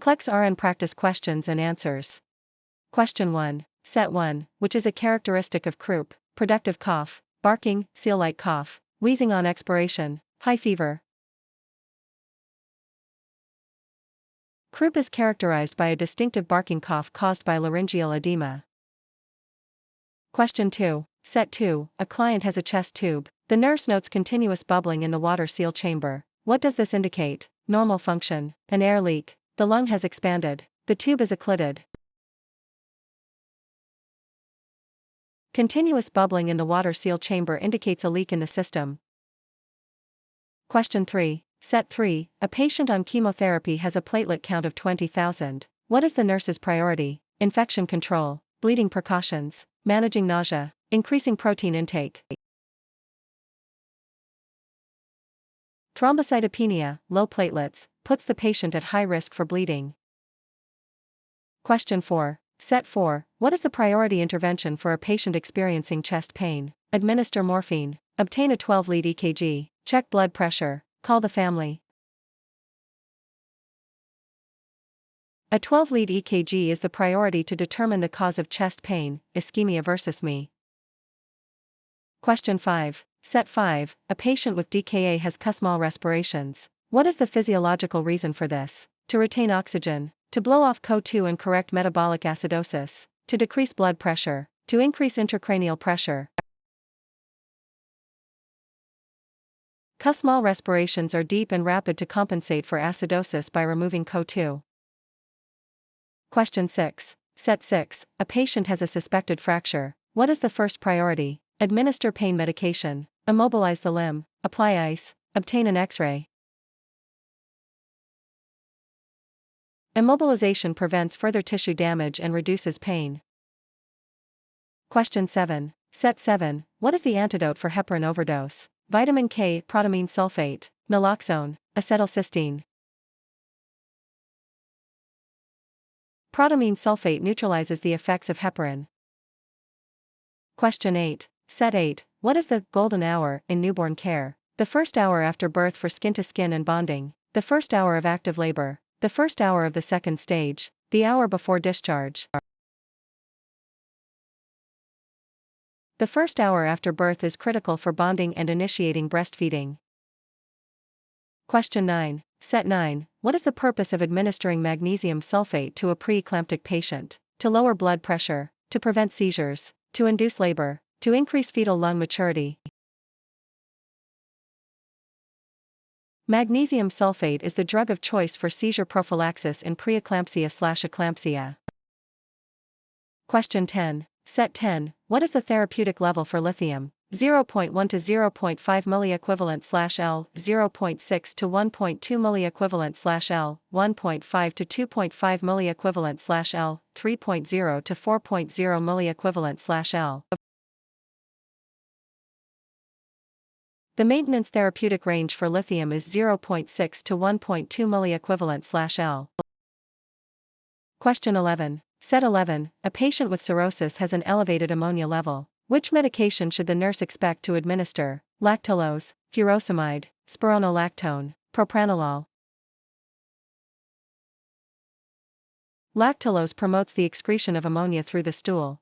Complex RN practice questions and answers. Question 1. Set 1, which is a characteristic of croup: productive cough, barking, seal-like cough, wheezing on expiration, high fever. Croup is characterized by a distinctive barking cough caused by laryngeal edema. Question 2. Set 2, a client has a chest tube. The nurse notes continuous bubbling in the water seal chamber. What does this indicate? Normal function. An air leak. The lung has expanded. The tube is occluded. Continuous bubbling in the water seal chamber indicates a leak in the system. Question 3. Set 3, a patient on chemotherapy has a platelet count of 20,000. What is the nurse's priority? Infection control, bleeding precautions, managing nausea, increasing protein intake. Thrombocytopenia, low platelets, puts the patient at high risk for bleeding. Question 4. Set 4, what is the priority intervention for a patient experiencing chest pain? Administer morphine, obtain a 12-lead EKG, check blood pressure, call the family. A 12-lead EKG is the priority to determine the cause of chest pain, ischemia versus me. Question 5. Set 5, a patient with DKA has Kussmaul respirations. What is the physiological reason for this? To retain oxygen, to blow off CO2 and correct metabolic acidosis, to decrease blood pressure, to increase intracranial pressure. Kussmaul respirations are deep and rapid to compensate for acidosis by removing CO2. Question 6. Set 6, a patient has a suspected fracture. What is the first priority? Administer pain medication, immobilize the limb, apply ice, obtain an X-ray. Immobilization prevents further tissue damage and reduces pain. Question 7. Set 7, what is the antidote for heparin overdose? Vitamin K, protamine sulfate, naloxone, acetylcysteine. Protamine sulfate neutralizes the effects of heparin. Question 8. Set 8, what is the golden hour in newborn care? The first hour after birth for skin-to-skin and bonding, the first hour of active labor, the first hour of the second stage, the hour before discharge. The first hour after birth is critical for bonding and initiating breastfeeding. Question 9. Set 9, what is the purpose of administering magnesium sulfate to a preeclamptic patient? To lower blood pressure, to prevent seizures, to induce labor, to increase fetal lung maturity. Magnesium sulfate is the drug of choice for seizure prophylaxis in preeclampsia/eclampsia. Question 10. Set 10, what is the therapeutic level for lithium? 0.1 to 0.5 milliequivalent/L, 0.6 to 1.2 milliequivalent/L, 1.5 to 2.5 milliequivalent/L, 3.0 to 4.0 milliequivalent/L. The maintenance therapeutic range for lithium is 0.6 to 1.2 milliequivalent/L. Question 11. Set 11, a patient with cirrhosis has an elevated ammonia level. Which medication should the nurse expect to administer? Lactulose, furosemide, spironolactone, propranolol. Lactulose promotes the excretion of ammonia through the stool.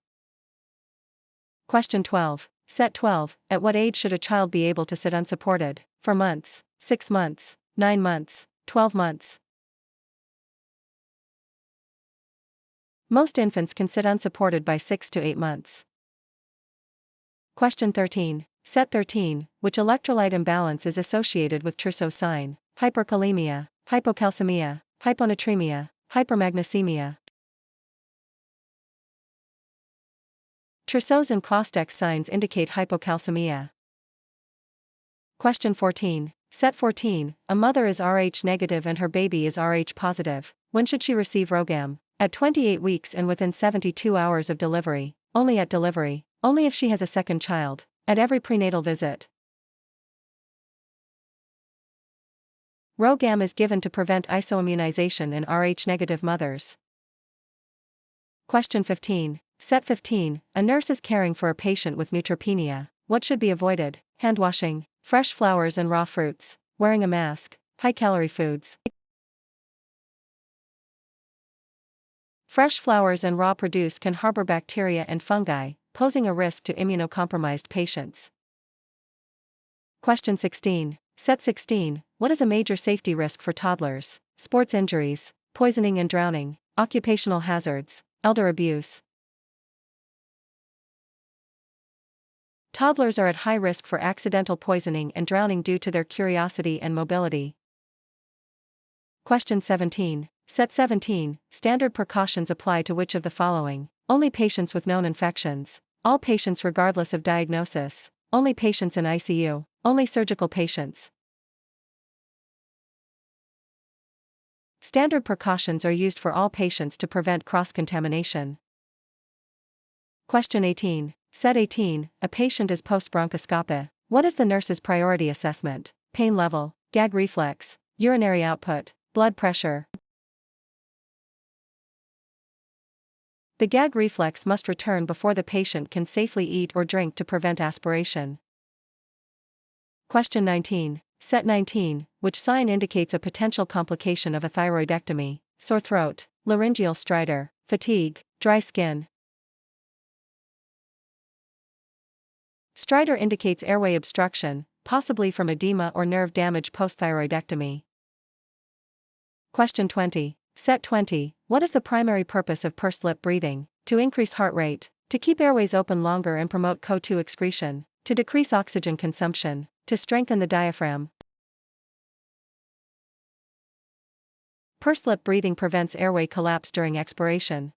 Question 12. Set 12, at what age should a child be able to sit unsupported? For months, 6 months, 9 months, 12 months. Most infants can sit unsupported by 6 to 8 months. Question 13. Set 13, which electrolyte imbalance is associated with Trousseau sign? Hyperkalemia, hypocalcemia, hyponatremia, hypermagnesemia. Trousseau's and Klosteck's signs indicate hypocalcemia. Question 14. Set 14, a mother is Rh negative and her baby is Rh positive. When should she receive RhoGAM? At 28 weeks and within 72 hours of delivery, only at delivery, only if she has a second child, at every prenatal visit. RhoGAM is given to prevent isoimmunization in Rh negative mothers. Question 15. Set 15, a nurse is caring for a patient with neutropenia. What should be avoided? Hand washing, fresh flowers and raw fruits, wearing a mask, high-calorie foods. Fresh flowers and raw produce can harbor bacteria and fungi, posing a risk to immunocompromised patients. Question 16. Set 16. What is a major safety risk for toddlers? Sports injuries, poisoning and drowning, occupational hazards, elder abuse. Toddlers are at high risk for accidental poisoning and drowning due to their curiosity and mobility. Question 17. Set 17. Standard precautions apply to which of the following? Only patients with known infections, all patients regardless of diagnosis, only patients in ICU, only surgical patients. Standard precautions are used for all patients to prevent cross-contamination. Question 18. Set 18. A patient is post-bronchoscopy. What is the nurse's priority assessment? Pain level, gag reflex, urinary output, blood pressure. The gag reflex must return before the patient can safely eat or drink to prevent aspiration. Question 19. Set 19. Which sign indicates a potential complication of a thyroidectomy? Sore throat, laryngeal stridor, fatigue, dry skin. Stridor indicates airway obstruction, possibly from edema or nerve damage post-thyroidectomy. Question 20. Set 20. What is the primary purpose of pursed lip breathing? To increase heart rate, to keep airways open longer and promote CO2 excretion, to decrease oxygen consumption, to strengthen the diaphragm. Pursed lip breathing prevents airway collapse during expiration.